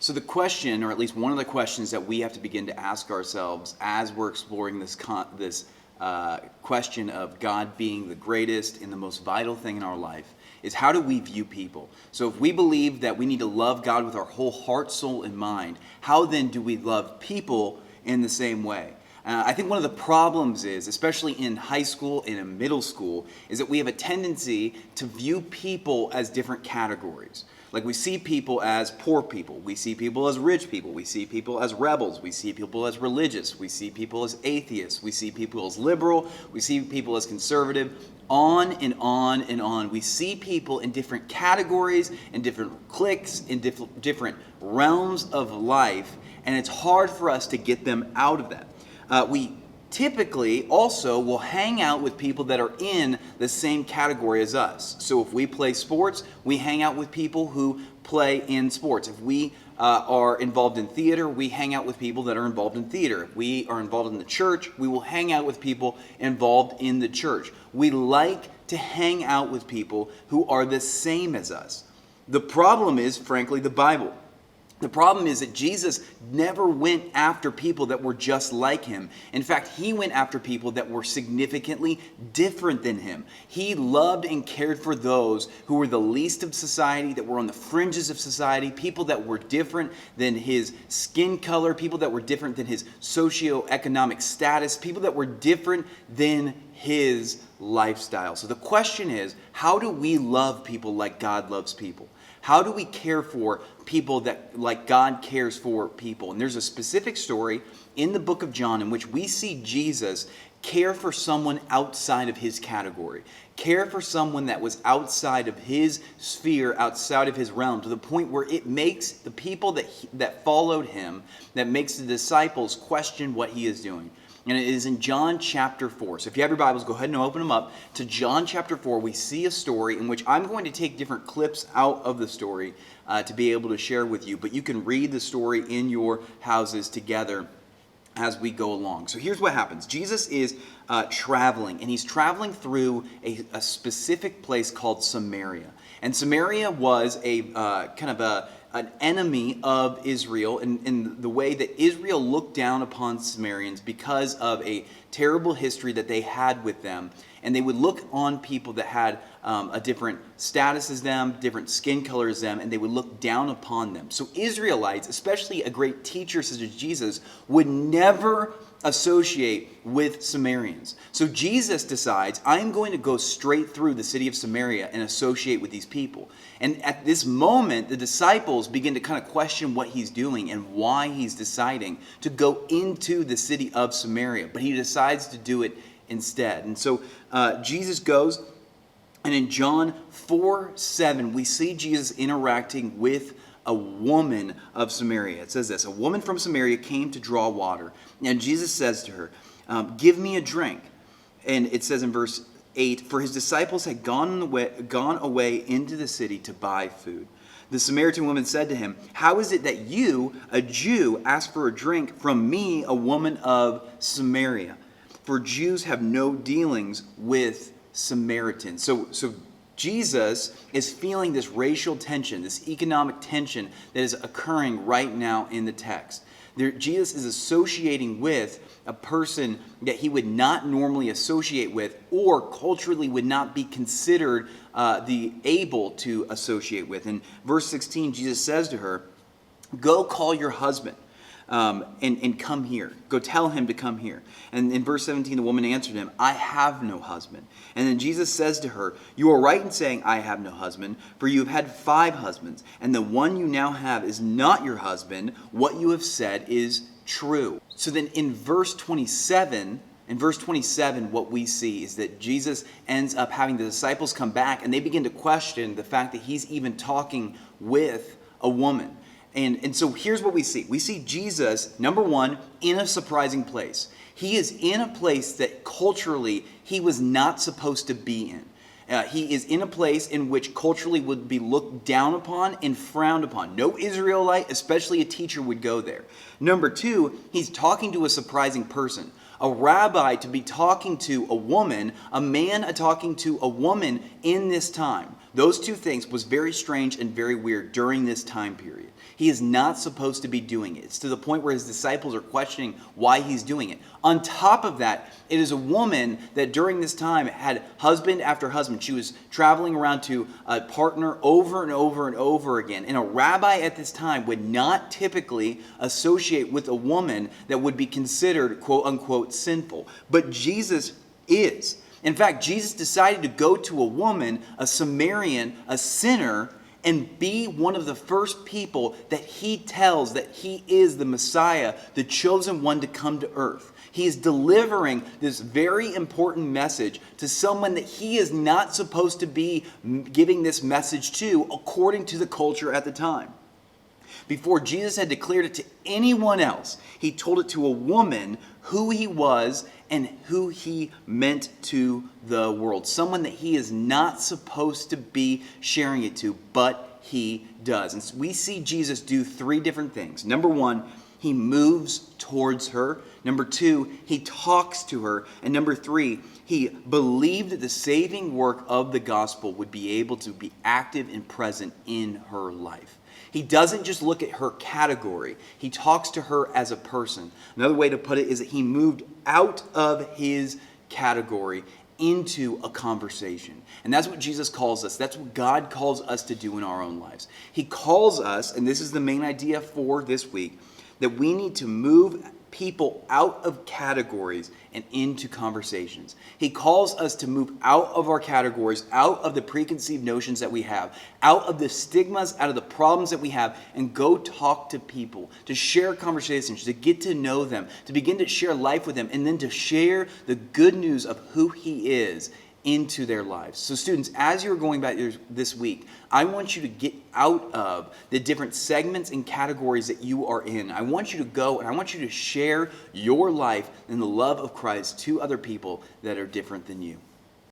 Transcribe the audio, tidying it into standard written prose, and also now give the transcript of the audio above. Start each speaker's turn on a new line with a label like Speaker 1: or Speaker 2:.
Speaker 1: So the question, or at least one of the questions that we have to begin to ask ourselves as we're exploring this question of God being the greatest and the most vital thing in our life, is how do we view people? So if we believe that we need to love God with our whole heart, soul, and mind, how then do we love people in the same way? I think one of the problems is, especially in high school and in middle school, is that we have a tendency to view people as different categories. Like we see people as poor people, we see people as rich people, we see people as rebels, we see people as religious, we see people as atheists, we see people as liberal, we see people as conservative, on and on and on. We see people in different categories, in different cliques, in different realms of life, and it's hard for us to get them out of that. We typically also will hang out with people that are in the same category as us. So if we play sports, we hang out with people who play in sports. If we are involved in theater, we hang out with people that are involved in theater. If we are involved in the church, we will hang out with people involved in the church. We like to hang out with people who are the same as us. The problem is, frankly, the Bible. The problem is that Jesus never went after people that were just like him. In fact, he went after people that were significantly different than him. He loved and cared for those who were the least of society, that were on the fringes of society, people that were different than his skin color, people that were different than his socioeconomic status, people that were different than his lifestyle. So the question is, how do we love people like God loves people? How do we care for people that like God cares for people? And there's a specific story in the book of John in which we see Jesus care for someone outside of his category, care for someone that was outside of his sphere, outside of his realm, to the point where it makes the people that followed him, that makes the disciples question what he is doing. And it is in John chapter 4. So if you have your Bibles, go ahead and open them up to John chapter 4. We see a story in which I'm going to take different clips out of the story to be able to share with you. But you can read the story in your houses together as we go along. So here's what happens. Jesus is traveling, and he's traveling through a specific place called Samaria. And Samaria was a an enemy of Israel in the way that Israel looked down upon Samaritans because of a terrible history that they had with them. And they would look on people that had a different status as them, different skin color as them, and they would look down upon them. So Israelites, especially a great teacher such as Jesus, would never associate with Samaritans. So Jesus decides, I'm going to go straight through the city of Samaria and associate with these people. And at this moment, the disciples begin to kind of question what he's doing and why he's deciding to go into the city of Samaria. But he decides to do it instead. And so Jesus goes, and in John 4:7, we see Jesus interacting with a woman of Samaria. It says this: a woman from Samaria came to draw water, and Jesus says to her, give me a drink. And it says in verse 8, for his disciples had gone away into the city to buy food. The Samaritan woman said to him, how is it that you, a Jew, ask for a drink from me, a woman of Samaria? For Jews have no dealings with Samaritans. So Jesus is feeling this racial tension, this economic tension that is occurring right now in the text. Jesus is associating with a person that he would not normally associate with, or culturally would not be considered able to associate with. In verse 16, Jesus says to her, go call your husband. And come here. Go tell him to come here. And in verse 17, the woman answered him, I have no husband. And then Jesus says to her, you are right in saying, I have no husband, for you have had 5 husbands, and the one you now have is not your husband. What you have said is true. So then in verse 27, what we see is that Jesus ends up having the disciples come back, and they begin to question the fact that he's even talking with a woman. And so here's what we see. We see Jesus, number one, in a surprising place. He is in a place that culturally he was not supposed to be in. He is in a place in which culturally would be looked down upon and frowned upon. No Israelite, especially a teacher, would go there. Number two, he's talking to a surprising person. A rabbi to be talking to a woman, a man talking to a woman in this time. Those two things was very strange and very weird during this time period. He is not supposed to be doing it. It's to the point where his disciples are questioning why he's doing it. On top of that, it is a woman that during this time had husband after husband. She was traveling around to a partner over and over and over again. And a rabbi at this time would not typically associate with a woman that would be considered, quote unquote, sinful. But Jesus is. In fact, Jesus decided to go to a woman, a Samaritan, a sinner, and be one of the first people that he tells that he is the Messiah, the chosen one to come to earth. He is delivering this very important message to someone that he is not supposed to be giving this message to according to the culture at the time. Before Jesus had declared it to anyone else, he told it to a woman who he was and who he meant to the world. Someone that he is not supposed to be sharing it to, but he does. And so we see Jesus do three different things. Number one, he moves towards her. Number two, he talks to her. And number three, he believed that the saving work of the gospel would be able to be active and present in her life. He doesn't just look at her category. He talks to her as a person. Another way to put it is that he moved out of his category into a conversation. And that's what Jesus calls us. That's what God calls us to do in our own lives. He calls us, and this is the main idea for this week, that we need to move people out of categories and into conversations. He calls us to move out of our categories, out of the preconceived notions that we have, out of the stigmas, out of the problems that we have, and go talk to people, to share conversations, to get to know them, to begin to share life with them, and then to share the good news of who he is into their lives. So students, as you're going back this week, I want you to get out of the different segments and categories that you are in. I want you to go and I want you to share your life and the love of Christ to other people that are different than you.